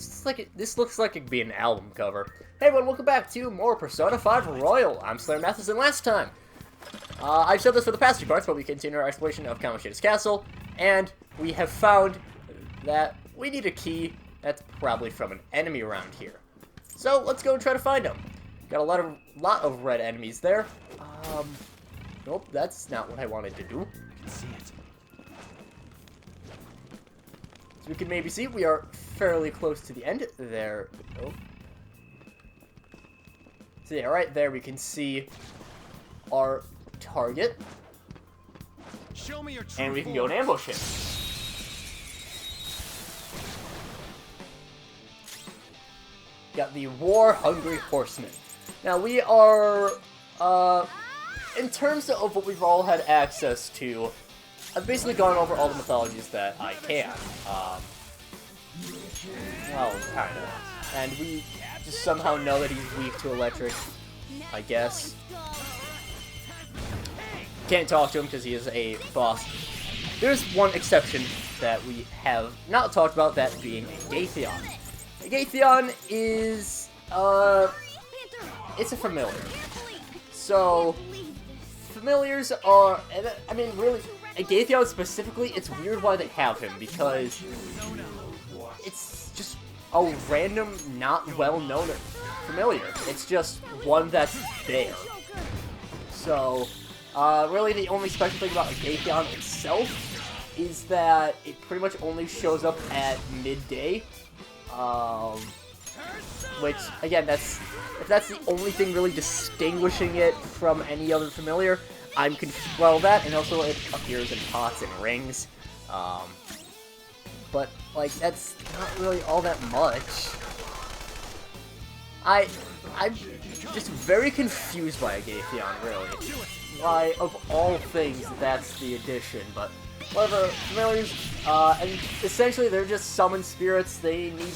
this looks like it could be an album cover. Hey everyone, welcome back to more Persona 5 Royal. I'm SlayerMathis, and last time, I've said this for the past few parts, but we continue our exploration of Kamoshida's castle, and we have found that we need a key that's probably from an enemy around here. So let's go and try to find him. Got a lot of red enemies there. Nope, that's not what I wanted to do. I can see it. So we can maybe see we are fairly close to the end there. Oh. So yeah, right there we can see our target. Show me your true and we can go and ambush him. Got the War-Hungry Horseman. Now we are, in terms of what we've all had access to, I've basically gone over all the mythologies that I can. Well, kind of. And we just somehow know that he's weak to electric, I guess. Can't talk to him because he is a boss. There's one exception that we have not talked about, that being a Gatheon. A Gatheon is, it's a familiar. So, familiars are, I mean, really, a Gatheon specifically, it's weird why they have him, because it's just a random, not well-known familiar. It's just one that's there. So, really the only special thing about a Gatheon itself is that it pretty much only shows up at midday. Which, again, if that's the only thing really distinguishing it from any other familiar, I'm confused. Well, that, and also it appears in pots and rings. But, like, that's not really all that much. I'm just very confused by a Gatheon, really. Why, of all things, that's the addition, but whatever, familiars, and essentially they're just summoned spirits. They need,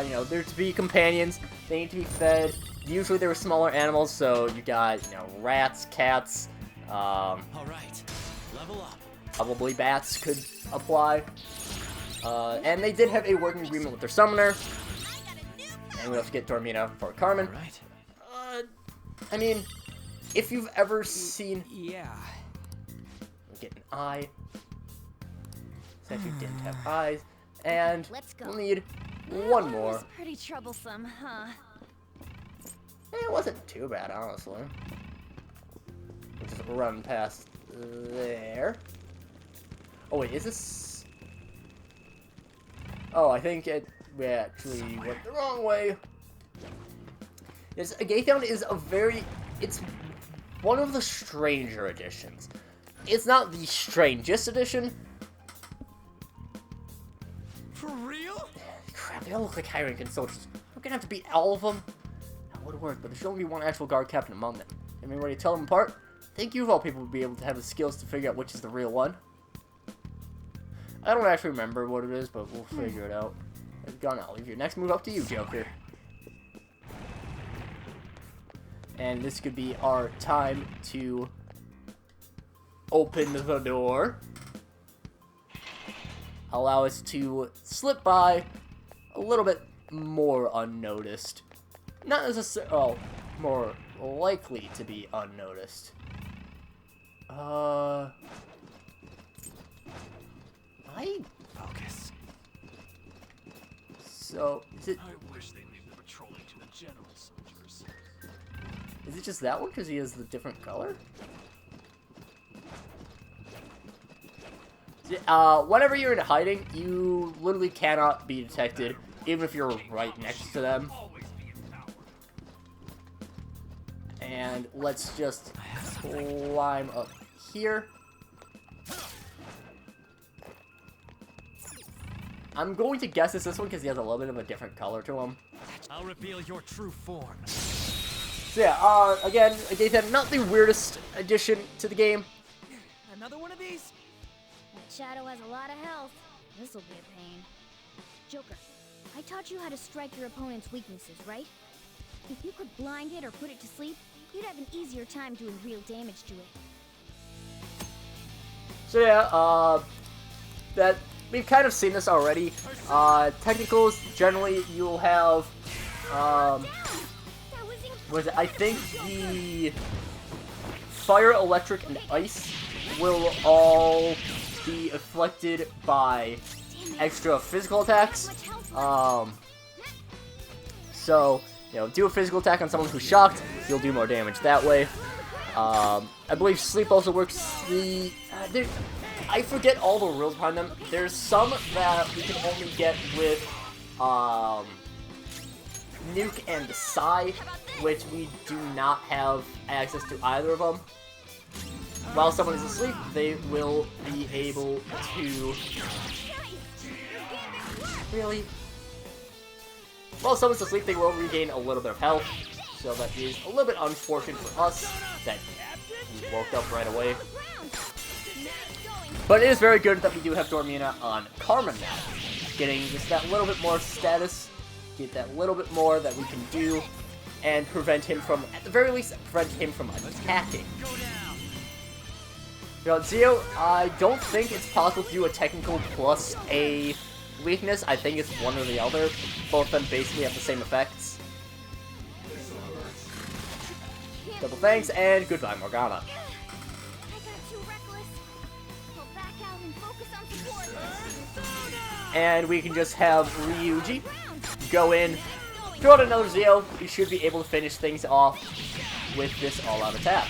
you know, they're to be companions, they need to be fed. Usually they're smaller animals, so you got, you know, rats, cats, alright, level up. Probably bats could apply. And they did have a working agreement with their summoner. And we also get Dormina for Carmen. Right. I mean, if you've ever seen... Yeah. We'll get an eye. Since you didn't have eyes. And we'll need one more. Was pretty troublesome, huh? It wasn't too bad, honestly. We'll just run past there. Oh wait, is this... Oh, I think we actually went the wrong way. Yes, a Gatheon is it's one of the stranger editions. It's not the strangest edition. For real? Crap, they all look like high-ranking soldiers. We're gonna have to beat all of them. That would work, but there's only one actual guard captain among them. Can we ready to tell them apart? I think you of all people would be able to have the skills to figure out which is the real one. I don't actually remember what it is, but we'll figure it out. It's gone. I'll leave your next move up to you, Joker. And this could be our time to open the door. Allow us to slip by a little bit more unnoticed. Not necessarily, well, more likely to be unnoticed. Focus. So, is it... I wish they leave the patrolling to the general soldiers. Is it just that one because he has the different color? Whenever you're in hiding, you literally cannot be detected, even if you're right next to them. And let's just climb up here. I'm going to guess it's this one because he has a little bit of a different color to him. I'll reveal your true form. So yeah, again, Gatheon, not the weirdest addition to the game. Another one of these? That Shadow has a lot of health. This'll be a pain. Joker, I taught you how to strike your opponent's weaknesses, right? If you could blind it or put it to sleep, you'd have an easier time doing real damage to it. So yeah, we've kind of seen this already. Technicals, generally, you'll have, I think the fire, electric, and ice will all be afflicted by extra physical attacks. So, you know, do a physical attack on someone who's shocked, you'll do more damage that way. I believe sleep also works. I forget all the rules behind them. There's some that we can only get with Nuke and Psy, which we do not have access to either of them. While someone is asleep, they will be able to... Really? While someone's asleep, they will regain a little bit of health. So that is a little bit unfortunate for us that we woke up right away. But it is very good that we do have Dormina on Carmen now. Getting just that little bit more status, get that little bit more that we can do, and prevent him from, at the very least, prevent him from attacking. You know, Zio, I don't think it's possible to do a technical plus a weakness. I think it's one or the other. Both of them basically have the same effects. Double thanks, and goodbye, Morgana. And we can just have Ryuji go in, throw out another Zio. We should be able to finish things off with this all-out attack.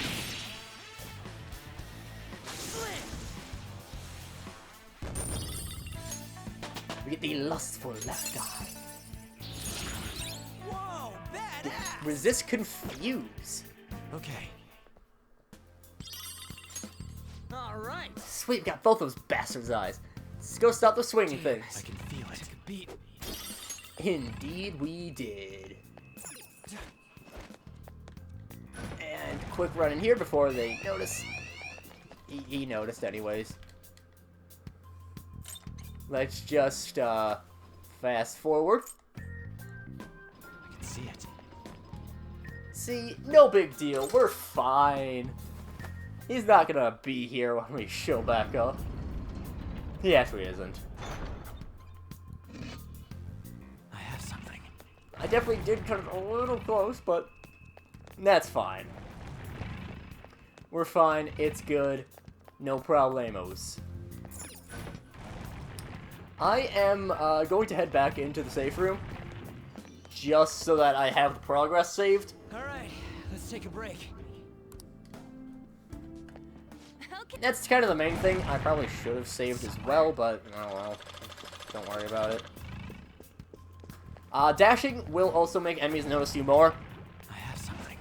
We get the lustful left eye. Whoa, badass. Resist confuse. Okay. All right. Sweet, we got both those bastards' eyes. Let's go stop the swinging things. I can feel it. Beat. Indeed, we did. And quick run in here before they notice. He noticed anyways. Let's just fast forward. I can see it. See, no big deal. We're fine. He's not gonna be here when we show back up. He actually isn't. I have something. I definitely did come a little close, but that's fine. We're fine. It's good. No problemos. I am going to head back into the safe room just so that I have the progress saved. All right, let's take a break. That's kind of the main thing. I probably should have saved as well, but oh well. Don't worry about it. Dashing will also make enemies notice you more. I have something.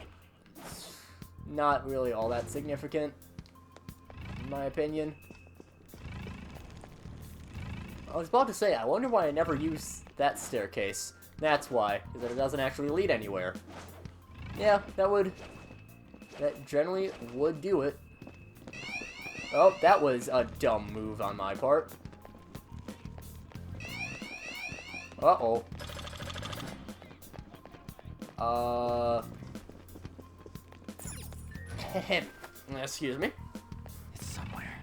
Not really all that significant, in my opinion. I was about to say, I wonder why I never use that staircase. That's why, because it doesn't actually lead anywhere. Yeah, that generally would do it. Oh, that was a dumb move on my part. Uh-oh. Excuse me. It's somewhere.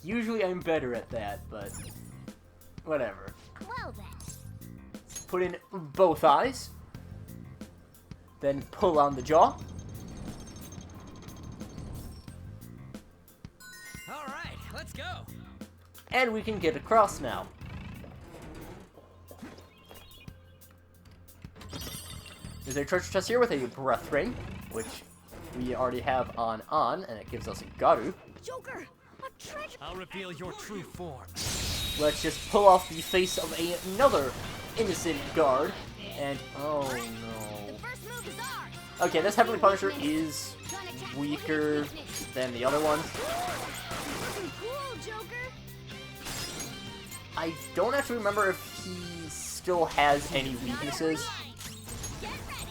Usually I'm better at that, but whatever. Well then. Put in both eyes. Then pull on the jaw. All right, let's go. And we can get across now. There's a treasure chest here with a breath ring, which we already have on, and it gives us a Garu. Joker, a treasure. I'll reveal your true form. Let's just pull off the face of another innocent guard, and oh The no. first move is ours. Okay, this Heavenly Punisher is weaker than the other ones. Looking cool, Joker. I don't actually remember if he still has any weaknesses. Get ready.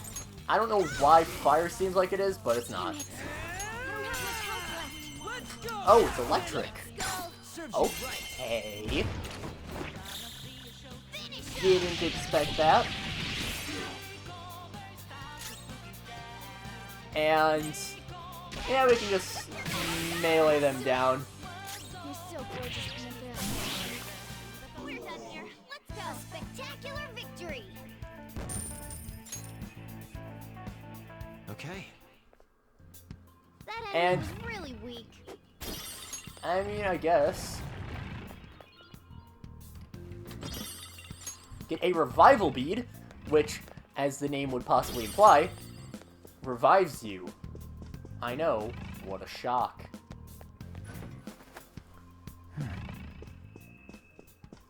I don't know why fire seems like it is, but it's not. I don't have much health left. Let's go. Oh, it's electric. Go. Serves you right. Okay. Didn't expect that. And yeah, we can just melee them down. You're And Really weak. I mean, I guess. Get a revival bead, which, as the name would possibly imply, revives you. I know, what a shock.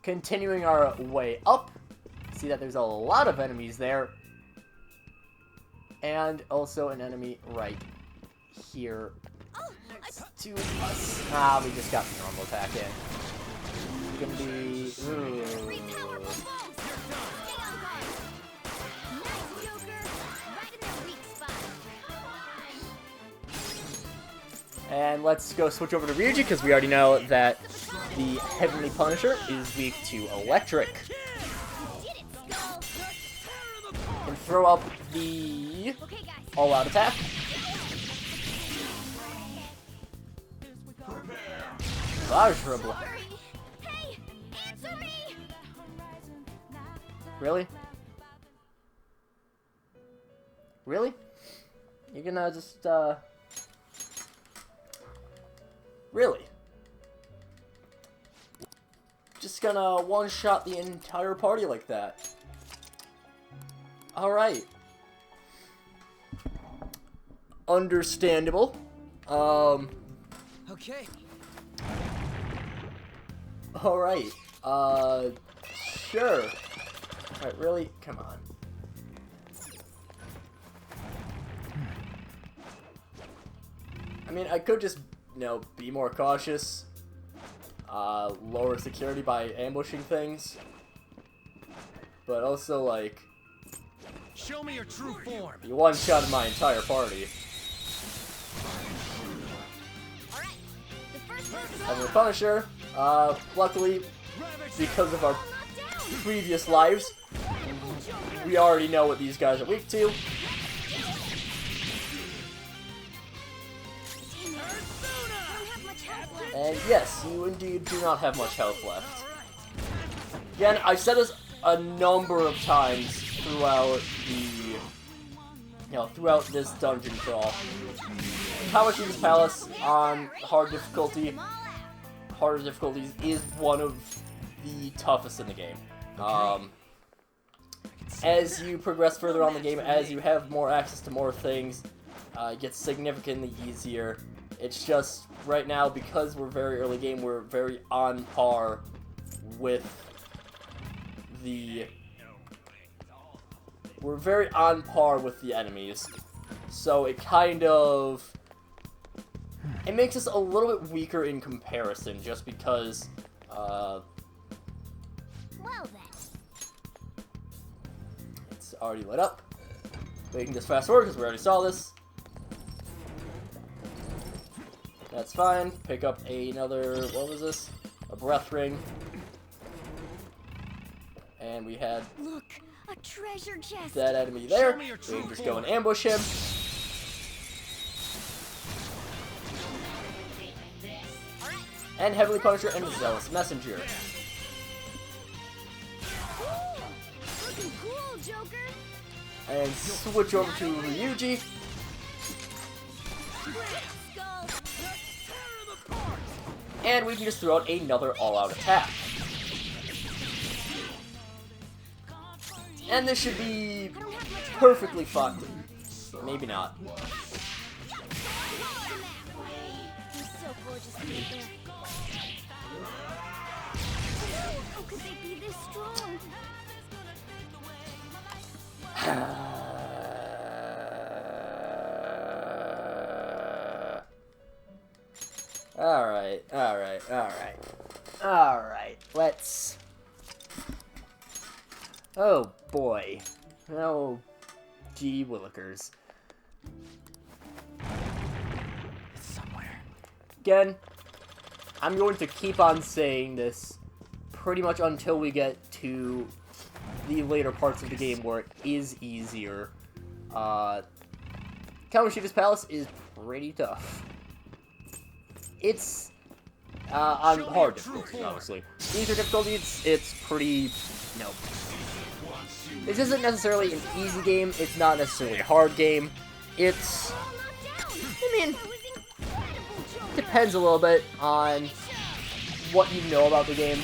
Continuing our way up, see that there's a lot of enemies there. And also an enemy right here to us. Ah, we just got the normal attack in. It's gonna be... Three powerful blows. Stay on guard. Nice, Joker. Right in their weak spot. And let's go switch over to Ryuji, because we already know that the Heavenly Punisher is weak to electric. Did it, Skull. And throw up the Okay, guys. all-out attack. Pleasurable. Hurry. Hey, answer me. Really? Really? You're gonna just, Really? Just gonna one-shot the entire party like that? Alright. Understandable. Okay. Alright. Sure. Alright, really? Come on. I mean, I could just, you know, be more cautious. Lower security by ambushing things. But also, like... Show me your true form. You one-shotted my entire party. Alright. The first move is And the over. Punisher, luckily, because of our previous lives, we already know what these guys are weak to. I don't have much health left. And yes, you indeed do not have much health left. Again, I've said this a number of times throughout throughout this dungeon crawl. Kamoshida's Palace on harder difficulties is one of the toughest in the game. As you progress further on the game, as you have more access to more things, it gets significantly easier. It's just, right now, because we're very early game, we're very on par with the... We're very on par with the enemies. So it kind of... It makes us a little bit weaker in comparison, just because... Well then. It's already lit up. We can just fast forward because we already saw this. That's fine. Pick up another, what was this? A breath ring. And we had Look, a treasure chest. that enemy there. Show me your We true can just go and form. ambush him. And Heavenly Punisher and Zealous Messenger. Ooh, looking cool, Joker. And switch over to Ryuji. Skull. And we can just throw out another all-out attack. And this should be I don't have much health perfectly fun. Maybe not. He's so gorgeous to be there. How could they be this strong? Alright, let's... Oh boy. Oh, gee willikers. It's somewhere. Again, I'm going to keep on saying this pretty much until we get to the later parts of the game where it is easier. Kamoshida's Palace is pretty tough. It's on hard difficulties, obviously. Easier difficulties, it's pretty, no. This isn't necessarily an easy game, it's not necessarily a hard game. It's, I mean, depends a little bit on what you know about the game.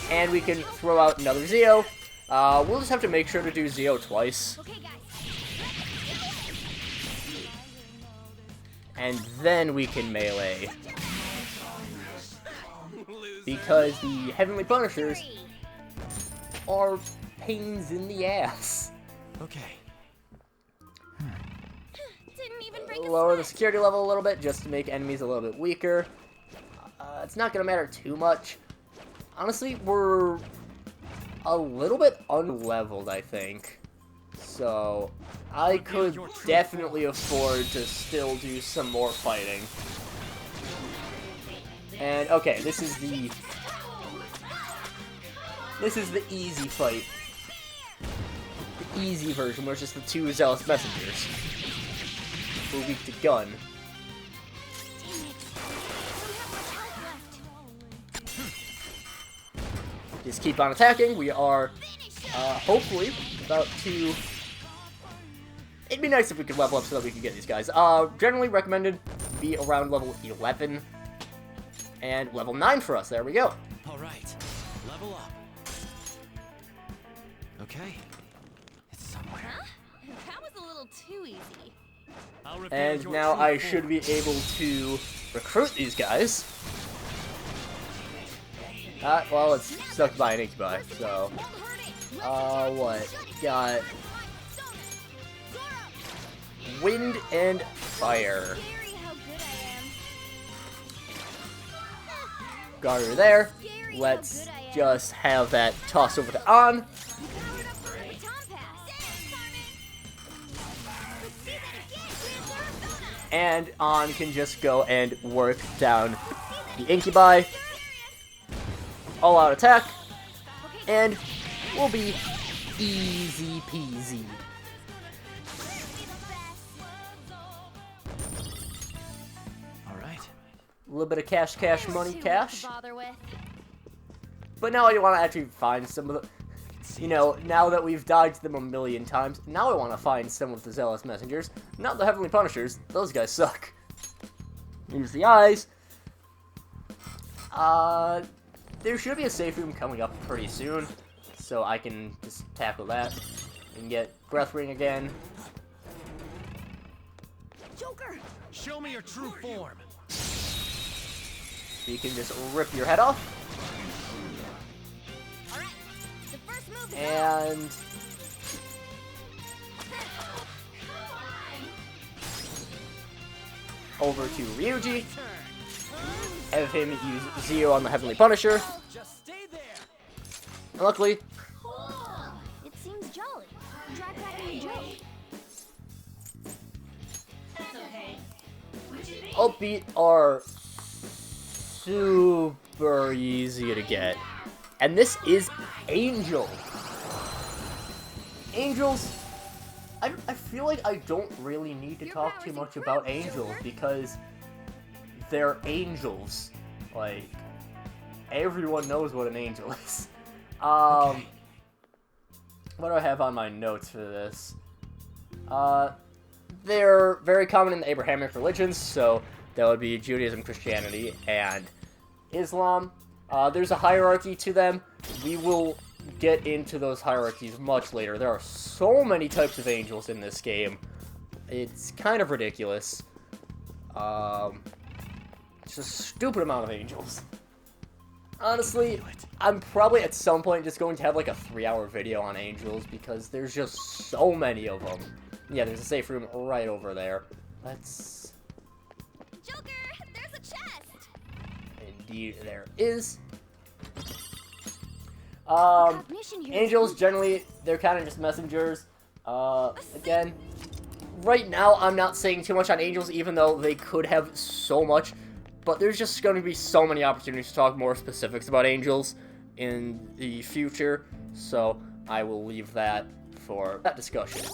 And we can throw out another Zeo. We'll just have to make sure to do Zeo twice. Okay, guys. And then we can melee. Because the Heavenly Punishers are pains in the ass. Okay. Didn't even break a Lower the sweat. security level a little bit just to make enemies a little bit weaker. It's not going to matter too much. Honestly, we're a little bit unleveled, I think. So, I could definitely afford to still do some more fighting. And, okay, this is the easy fight. The easy version, where it's just the two Zealous Messengers. We're weak to gun. Just keep on attacking. We are, hopefully, about to... It'd be nice if we could level up so that we could get these guys. Generally recommended be around level 11. And level 9 for us. There we go. Alright. Level up. Okay. It's somewhere. Huh? That was a little too easy. I'll reveal And your now true I form. should be able to recruit these guys. Well, it's stuck by an incubi, so... what? Got... Wind and fire. Scary how good I am. Garter there. Scary how Let's good I am. just have that toss over to On. Powered up for a baton pass. Let's see that again. And On can just go and work down the incubi. All out attack. And we'll be easy peasy. Alright. A little bit of cash, money, cash. Bother with. But now I want to actually find some of the... You know, now that we've dodged them a million times, now I want to find some of the Zealous Messengers. Not the Heavenly Punishers. Those guys suck. Here's the eyes. There should be a safe room coming up pretty soon, so I can just tackle that and get Breath Ring again. Joker. Show me your true form. So you can just rip your head off. All right. The first move is And over to Ryuji. Have him use Zeo on the Heavenly Punisher. Just stay there. And luckily, It seems jolly. Try cracking a joke. Upbeat are super easy to get. And this is Angel. Angels, I feel like I don't really need to talk too much about Angels because they're angels. Like, everyone knows what an angel is. What do I have on my notes for this? They're very common in the Abrahamic religions, so that would be Judaism, Christianity, and Islam. There's a hierarchy to them. We will get into those hierarchies much later. There are so many types of angels in this game. It's kind of ridiculous. It's a stupid amount of angels. Honestly, I'm probably at some point just going to have like a 3-hour video on angels because there's just so many of them. Yeah, there's a safe room right over there. Let's... Joker, there's a chest. Indeed, there is. Cognition here is Angels, weak. generally, they're kind of just messengers. Again, right now, I'm not saying too much on angels, even though they could have so much. But there's just going to be so many opportunities to talk more specifics about angels in the future. So, I will leave that for that discussion.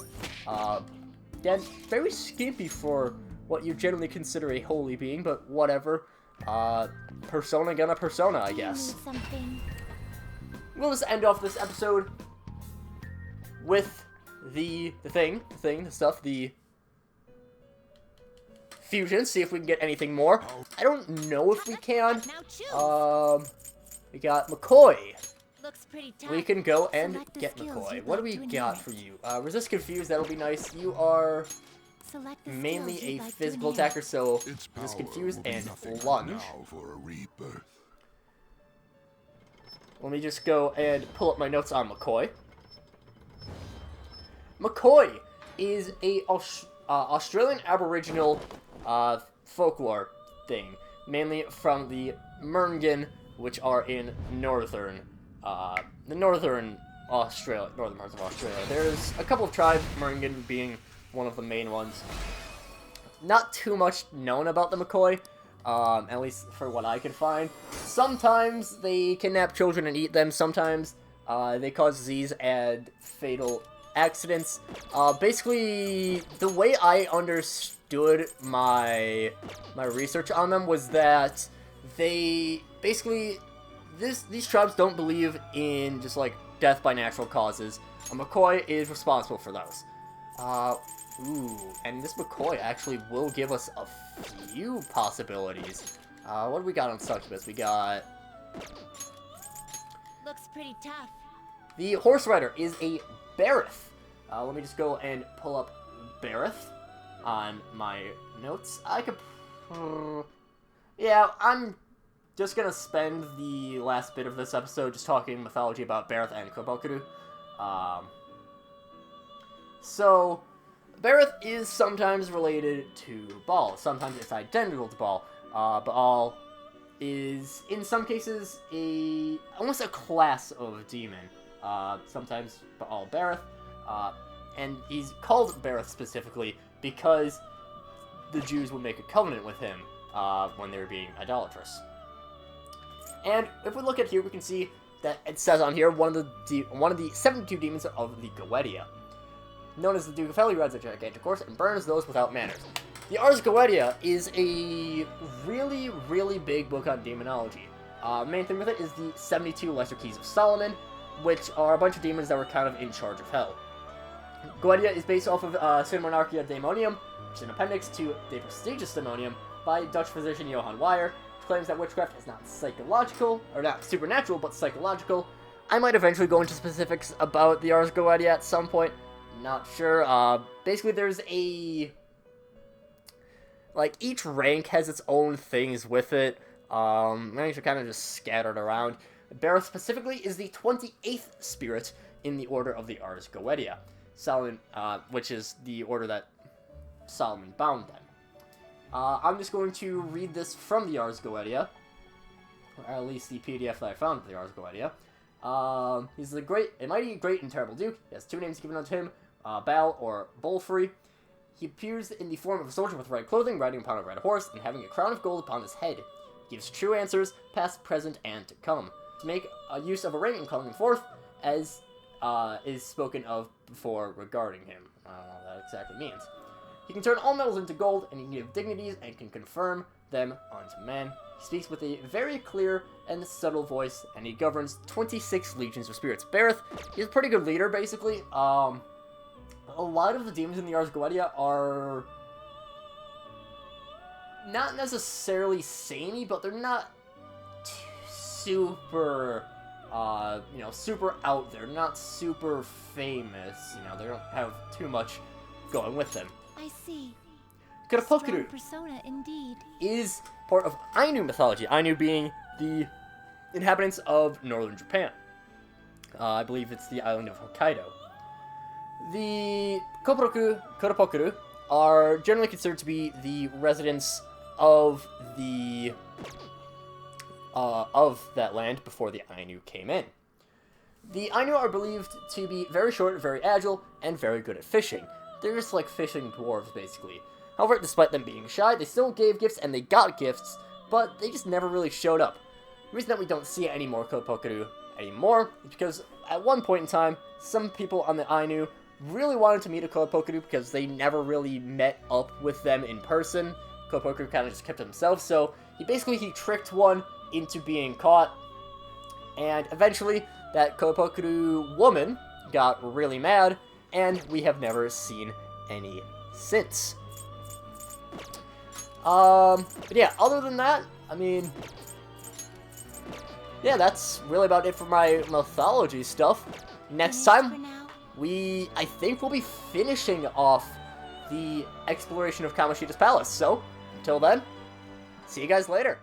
Again, very skimpy for what you generally consider a holy being, but whatever. Persona gonna persona, I guess. Something. We'll just end off this episode with the fusion, see if we can get anything more. I don't know if we can. Now choose. We got McCoy. Looks pretty tough. We can go and Select the get skills McCoy. you'd What do like we to got inherit. for you? Resist Confuse, that'll be nice. You are Select the mainly skills you'd a like to physical inherit. attacker, so Its Resist power Confuse will be and nothing Lunge. now for a rebirth. Let me just go and pull up my notes on McCoy. McCoy is a Australian Aboriginal folklore thing, mainly from the Merngan, which are in northern northern parts of Australia. There's a couple of tribes, Merngan being one of the main ones. Not too much known about the McCoy, at least for what I could find. Sometimes they kidnap children and eat them. Sometimes they cause disease and fatal accidents. Basically, the way I understood my research on them was that they basically these tribes don't believe in just like death by natural causes. A McCoy is responsible for those. Ooh, and this McCoy actually will give us a few possibilities. What do we got on Succubus? We got... Looks pretty tough. The Horse Rider is a Barith. Let me just go and pull up Barith on my notes. I could... yeah, I'm just gonna spend the last bit of this episode just talking mythology about Barith and Kobokudu. So... Barith is sometimes related to Baal. Sometimes it's identical to Baal. Baal is, in some cases, almost a class of demon. Sometimes Baal Barith. And he's called Barith specifically because the Jews would make a covenant with him when they were being idolatrous. And if we look at here, we can see that it says on here one of the 72 demons of the Goetia. Known as the Duke of Hell, he rides a gigantic horse and burns those without manners. The Ars Goetia is a really, really big book on demonology. Main thing with it is the 72 Lesser Keys of Solomon, which are a bunch of demons that were kind of in charge of hell. Goetia is based off of Cinemonarchia Daemonium, which is an appendix to De Prestigious Daemonium by Dutch physician Johann Weyer, which claims that witchcraft is not psychological, or not supernatural, but psychological. I might eventually go into specifics about the Ars Goetia at some point. Not sure. Basically, there's like, each rank has its own things with it. Ranks are kind of just scattered around. Barith specifically is the 28th spirit in the order of the Ars Goetia. Solomon, which is the order that Solomon bound them. I'm just going to read this from the Ars Goetia, or at least the PDF that I found of the Ars Goetia. He's a mighty, great, and terrible duke. He has two names given unto him, Baal or Bolfrey. He appears in the form of a soldier with red clothing, riding upon a red horse, and having a crown of gold upon his head. He gives true answers, past, present, and to come. To make use of a ring and calling him forth, as is spoken of before regarding him. I don't know what that exactly means. He can turn all metals into gold, and he can give dignities, and can confirm them unto men. He speaks with a very clear and subtle voice, and he governs 26 legions of spirits. Barith, he's a pretty good leader, basically. A lot of the demons in the Ars Goetia are not necessarily samey, but they're not super, super out there. They're not super famous. They don't have too much going with them. I see. Karapokudu Persona, indeed. is part of Ainu mythology. Ainu being the inhabitants of northern Japan. I believe it's the island of Hokkaido. The Karapokudu are generally considered to be the residents of that land before the Ainu came in. The Ainu are believed to be very short, very agile, and very good at fishing. They're just like fishing dwarves, basically. However, despite them being shy, they still gave gifts and they got gifts, but they just never really showed up. The reason that we don't see any more Karapokudu anymore is because at one point in time, some people on the Ainu really wanted to meet a Karapokudu because they never really met up with them in person. Karapokudu kind of just kept to themselves, so he tricked one into being caught, and eventually that Karapokudu woman got really mad, and we have never seen any since. But yeah, other than that, I mean, yeah, that's really about it for my mythology stuff. Next time, I think we'll be finishing off the exploration of Kamoshida's palace. So, until then, see you guys later.